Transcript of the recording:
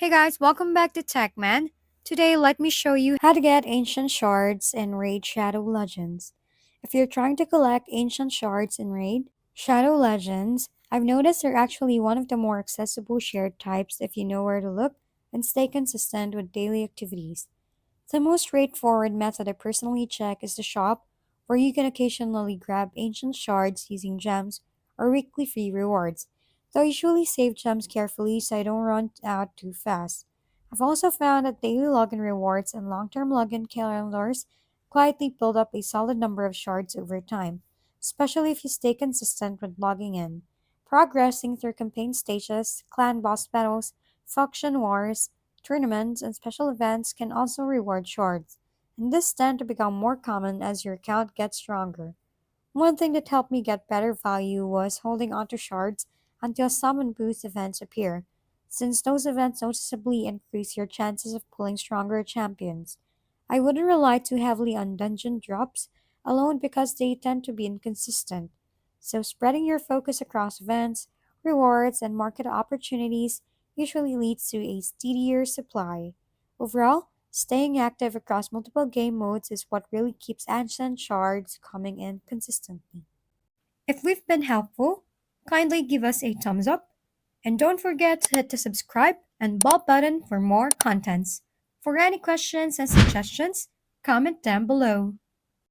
Hey guys, welcome back to TechMan. Today, let me show you how to get Ancient Shards in Raid Shadow Legends. If you're trying to collect Ancient Shards in Raid Shadow Legends, I've noticed they're actually one of the more accessible shared types if you know where to look and stay consistent with daily activities. The most straightforward method I personally check is the shop, where you can occasionally grab ancient shards using gems or weekly free rewards, though I usually save gems carefully so I don't run out too fast. I've also found that daily login rewards and long-term login calendars quietly build up a solid number of shards over time, especially if you stay consistent with logging in. Progressing through campaign stages, clan boss battles, faction wars, tournaments and special events can also reward shards, and this tend to become more common as your account gets stronger. One thing that helped me get better value was holding onto shards until summon boost events appear, since those events noticeably increase your chances of pulling stronger champions. I wouldn't rely too heavily on dungeon drops alone because they tend to be inconsistent, so spreading your focus across events, rewards, and market opportunities usually leads to a steadier supply. Overall, staying active across multiple game modes is what really keeps Ancient Shards coming in consistently. If we've been helpful, kindly give us a thumbs up and don't forget to hit the subscribe and bell button for more contents. For any questions and suggestions, comment down below.